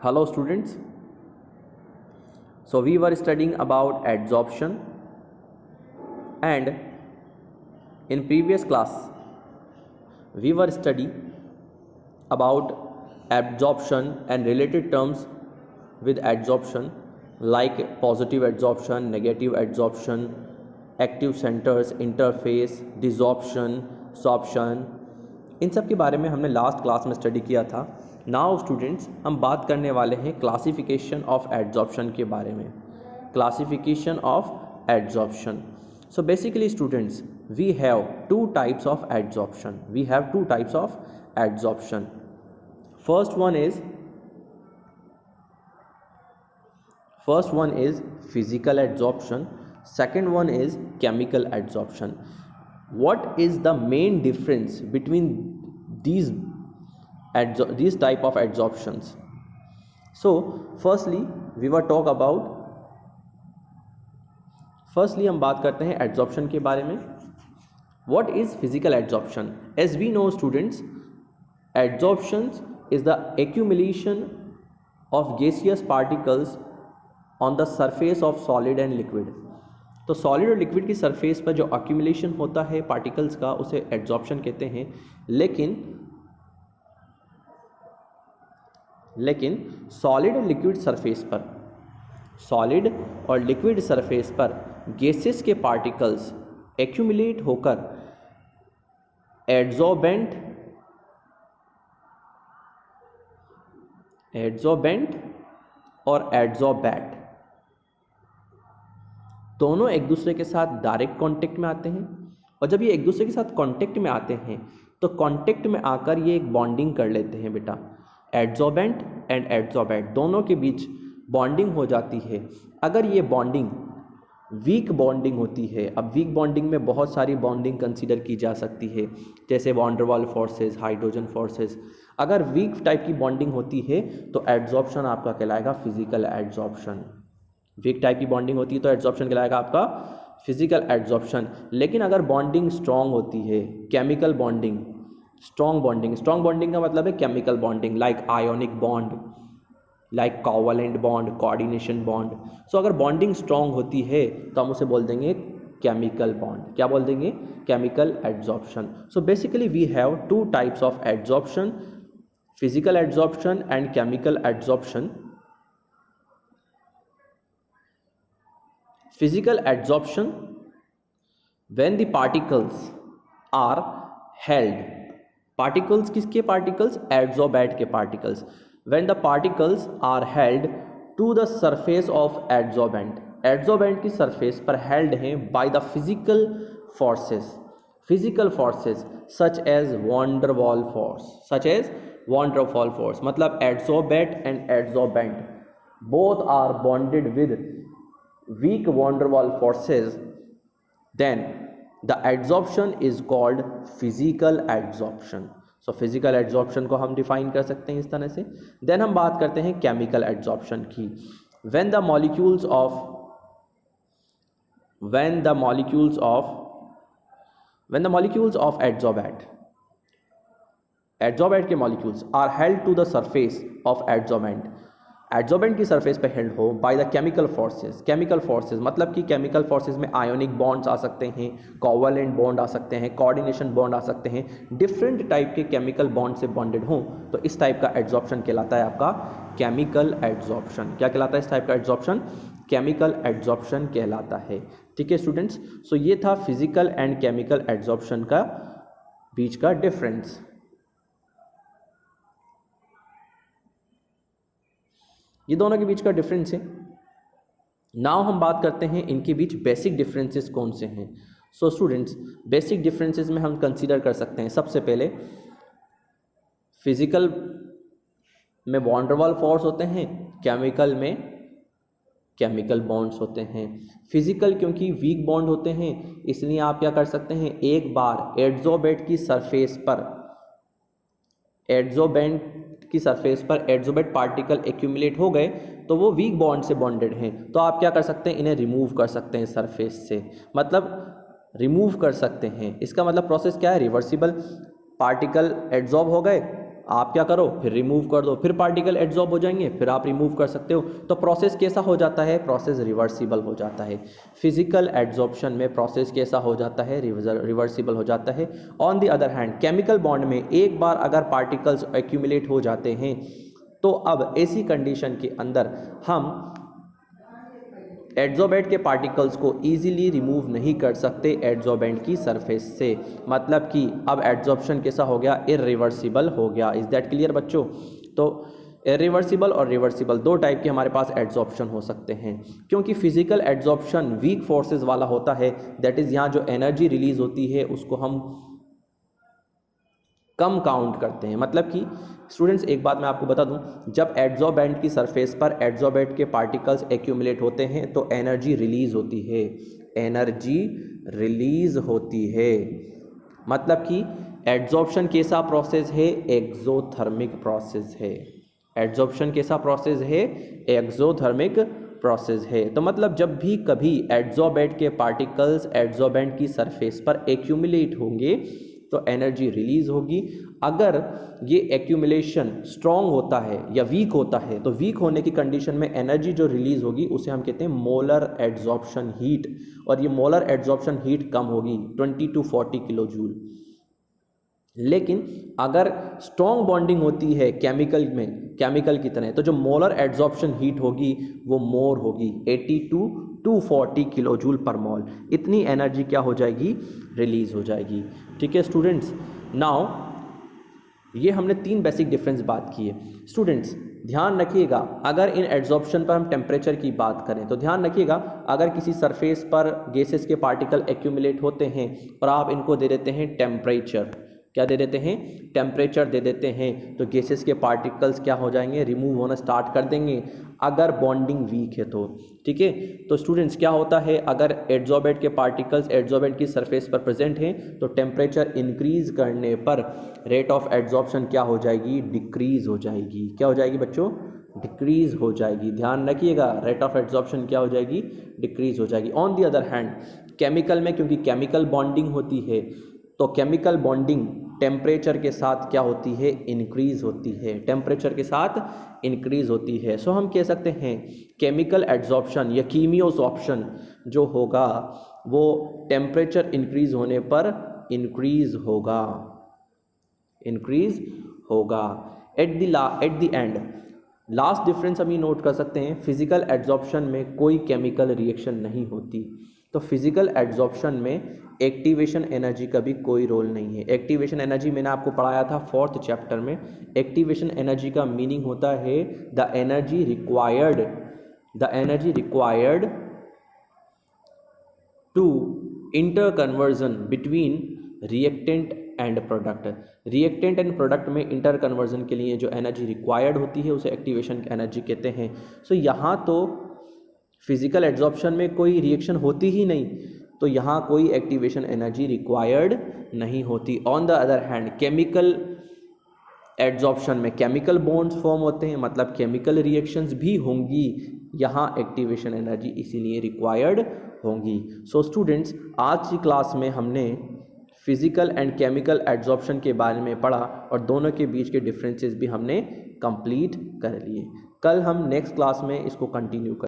Hello students. So we were studying about adsorption, and in previous class we were studying about absorption and related terms with adsorption like positive adsorption, negative adsorption, active centers, interface, desorption, sorption, इन सब के बारे में हमने last class में study किया था। Now students हम बात करने वाले हैं क्लासिफिकेशन ऑफ एडजॉर्प्शन के बारे में। Classification of adsorption. So basically students we have two types of adsorption. First one is physical adsorption, second one is chemical adsorption. What is the main difference between these type of adsorptions? So firstly हम बात करते हैं adsorption के बारे में. What is physical adsorption? As we know students, adsorption is the accumulation of gaseous particles on the surface of solid and liquid. तो solid और liquid की सरफेस पर जो अक्यूमुलेशन होता है पार्टिकल्स का उसे एडजॉर्प्शन कहते हैं। लेकिन सॉलिड और लिक्विड सरफेस पर गैसेस के पार्टिकल्स एक्यूमुलेट होकर एडजॉर्बेंट और एडजॉर्बेट दोनों एक दूसरे के साथ डायरेक्ट कांटेक्ट में आते हैं। और जब ये एक दूसरे के साथ कांटेक्ट में आते हैं तो कांटेक्ट में आकर ये एक बॉन्डिंग कर लेते हैं बेटा। एडजॉर्बेंट एंड एडजॉर्बेट दोनों के बीच बॉन्डिंग हो जाती है। अगर ये बॉन्डिंग वीक बॉन्डिंग होती है, अब वीक बॉन्डिंग में बहुत सारी बॉन्डिंग कंसीडर की जा सकती है, जैसे वॉन डर वाल फोर्सेस, हाइड्रोजन फोर्सेस। अगर वीक टाइप की बॉन्डिंग होती है तो एडजॉर्प्शन आपका कहलाएगा फिजिकल एडजॉर्प्शन। वीक टाइप की बॉन्डिंग होती है तो एडजॉर्प्शन कहलाएगा आपका फिजिकल एडजॉर्प्शन। लेकिन अगर बॉन्डिंग स्ट्रॉन्ग होती है, केमिकल बॉन्डिंग, स्ट्रॉन्ग बॉन्डिंग का मतलब है chemical bonding, like ionic bond, like covalent bond, coordination bond. So अगर बॉन्डिंग स्ट्रॉन्ग होती है तो हम उसे बोल देंगे केमिकल बॉन्ड। क्या बोल देंगे? Chemical adsorption. So basically we have two types of adsorption, physical adsorption and chemical adsorption. Physical adsorption, when the particles are held, particles किसके particles? Adsorbate के particles. When the particles are held to the surface of adsorbent, adsorbent की surface पर held हैं by the physical forces such as van der Waal force, मतलब adsorbate and adsorbent both are bonded with weak van der Waal forces, then the adsorption is called physical adsorption. So physical adsorption को हम define कर सकते हैं इस तरह से. Then हम बात करते हैं chemical adsorption की. When the molecules of adsorbate के molecules are held to the surface of adsorbent, adsorbent की सरफेस पे हेल्ड हो बाय द केमिकल फोर्सेस मतलब कि केमिकल फोर्सेस में आयोनिक बॉन्ड्स आ सकते हैं, कोवलेंट बॉन्ड आ सकते हैं, कोऑर्डिनेशन बॉन्ड आ सकते हैं, डिफरेंट टाइप के केमिकल बॉन्ड से बॉन्डेड हो, तो इस टाइप का एडजॉर्प्शन कहलाता है आपका केमिकल एडजॉर्प्शन. क्या कहलाता है इस टाइप का एडजॉर्प्शन? केमिकल एडजॉर्प्शन कहलाता है. ठीक है स्टूडेंट्स. सो ये था फिजिकल एंड केमिकल एडजॉर्प्शन का बीच का डिफरेंस. ये दोनों के बीच का डिफरेंस है. नाउ हम बात करते हैं इनके बीच बेसिक डिफरेंसेस कौन से हैं. सो स्टूडेंट्स बेसिक डिफरेंसेस में हम कंसीडर कर सकते हैं सबसे पहले फिजिकल में वॉन डर वाल फोर्स होते हैं, केमिकल में केमिकल बॉन्ड्स होते हैं. फिजिकल क्योंकि वीक बॉन्ड होते हैं इसलिए आप क्या कर सकते हैं, एक बार एडजॉर्बेट की सरफेस पर एडजॉर्बेट पार्टिकल एक्यूमुलेट हो गए तो वो वीक बॉन्ड से बॉन्डेड हैं, तो आप क्या कर सकते हैं, इन्हें रिमूव कर सकते हैं सरफेस से, मतलब रिमूव कर सकते हैं. इसका मतलब प्रोसेस क्या है, रिवर्सिबल. पार्टिकल एडजॉर्ब हो गए, आप क्या करो, फिर रिमूव कर दो, फिर पार्टिकल एड्जॉर्ब हो जाएंगे, फिर आप रिमूव कर सकते हो। तो प्रोसेस कैसा हो जाता है, प्रोसेस रिवर्सिबल हो जाता है। फिजिकल एड्जॉर्प्शन में प्रोसेस कैसा हो जाता है, रिवर्सिबल हो जाता है। On the other hand chemical bond में एक बार अगर पार्टिकल्स एक्यूमुलेट हो जाते हैं तो अब ऐसी कंडीशन के अंदर हम एड्जॉर्बेंट के पार्टिकल्स को इजीली रिमूव नहीं कर सकते एड्जॉर्बेंट की सरफेस से। मतलब कि अब एड्जॉर्प्शन कैसा हो गया, इरिवर्सिबल हो गया। इज दैट क्लियर बच्चों? तो इरिवर्सिबल और रिवर्सिबल दो टाइप के हमारे पास एड्जॉर्प्शन हो सकते हैं। क्योंकि फिजिकल एड्जॉर्प्शन वीक फोर्सेस वाला होता है, दैट इज़ यहाँ जो एनर्जी रिलीज होती है उसको हम कम काउंट करते हैं। मतलब कि स्टूडेंट्स एक बात मैं आपको बता दूं, जब एड्जॉर्बेंट की सरफेस पर एड्जॉर्बेंट के पार्टिकल्स एक्यूमुलेट होते हैं तो एनर्जी रिलीज होती है, एनर्जी रिलीज होती है। मतलब कि एड्जॉर्प्शन कैसा प्रोसेस है, एक्सोथर्मिक प्रोसेस है। एड्जॉर्प्शन कैसा प्रोसेस है, एक्सोथर्मिक प्रोसेस है। तो मतलब जब भी कभी एड्जॉर्बेंट के पार्टिकल्स एड्जॉर्बेंट की सरफेस पर एक्यूमुलेट होंगे तो एनर्जी रिलीज होगी। अगर ये एक्यूमुलेशन स्ट्रॉन्ग होता है या वीक होता है तो वीक होने की कंडीशन में एनर्जी जो रिलीज होगी उसे हम कहते हैं मोलर एड्जॉर्प्शन हीट, और ये मोलर एड्जॉर्प्शन हीट कम होगी 20 to 40 किलो जूल। लेकिन अगर स्ट्रॉन्ग बॉन्डिंग होती है केमिकल में, केमिकल की तरह, तो जो मोलर एड्जॉर्प्शन हीट होगी वो मोर होगी, 80 to 240 किलो जूल पर मोल। इतनी एनर्जी क्या हो जाएगी, रिलीज हो जाएगी। ठीक है स्टूडेंट्स, नाउ ये हमने 3 बेसिक डिफरेंस बात की है। स्टूडेंट्स ध्यान रखिएगा, अगर इन एड्जॉर्प्शन पर हम टेम्परेचर की बात करें तो ध्यान रखिएगा, अगर किसी सरफेस पर गैसेस के पार्टिकल एक्यूमुलेट होते हैं और आप इनको दे देते हैं टेम्परेचर, क्या दे देते हैं, टेम्परेचर दे देते हैं, तो गैसेस के पार्टिकल्स क्या हो जाएंगे, रिमूव होना स्टार्ट कर देंगे अगर बॉन्डिंग वीक है तो। ठीक है, तो स्टूडेंट्स क्या होता है, अगर एड्जॉर्बेंट के पार्टिकल्स एड्जॉर्बेंट की सरफेस पर प्रेजेंट हैं तो टेम्परेचर इंक्रीज करने पर रेट ऑफ एड्जॉर्प्शन क्या हो जाएगी, डिक्रीज हो जाएगी। क्या हो जाएगी बच्चों, डिक्रीज हो जाएगी। ध्यान रखिएगा, रेट ऑफ एड्जॉर्प्शन क्या हो जाएगी, डिक्रीज हो जाएगी। On the other hand chemical में, क्योंकि केमिकल बॉन्डिंग होती है तो केमिकल बॉन्डिंग टेम्परेचर के साथ क्या होती है, इंक्रीज होती है, टेम्परेचर के साथ इंक्रीज होती है। सो हम कह सकते हैं केमिकल एड्जॉर्प्शन या कीमियोसॉर्प्शन जो होगा वो टेम्परेचर इंक्रीज होने पर इंक्रीज होगा, इंक्रीज होगा। At the end last difference हम ये नोट कर सकते हैं, फिजिकल एड्जॉर्प्शन में कोई केमिकल रिएक्शन नहीं होती। तो फिजिकल एड्जॉर्प्शन में एक्टिवेशन एनर्जी का भी कोई रोल नहीं है। एक्टिवेशन एनर्जी मैंने आपको पढ़ाया था 4th चैप्टर में। एक्टिवेशन एनर्जी का मीनिंग होता है the energy required to interconversion between reactant and product. Reactant and product में इंटर कन्वर्जन के लिए जो एनर्जी रिक्वायर्ड होती है उसे एक्टिवेशन एनर्जी कहते हैं। सो यहाँ तो फिजिकल एड्जॉर्प्शन में कोई रिएक्शन होती ही नहीं, तो यहाँ कोई एक्टिवेशन एनर्जी रिक्वायर्ड नहीं होती। On the other hand chemical adsorption में केमिकल बॉन्ड्स फॉर्म होते हैं, मतलब केमिकल रिएक्शंस भी होंगी, यहाँ एक्टिवेशन एनर्जी इसीलिए रिक्वायर्ड होंगी। सो स्टूडेंट्स आज की क्लास में हमने फिजिकल एंड केमिकल एड्जॉर्प्शन के बारे में पढ़ा और दोनों के बीच के डिफरेंसेस भी हमने कंप्लीट कर लिए। कल हम नेक्स्ट क्लास में इसको कंटिन्यू करेंगे।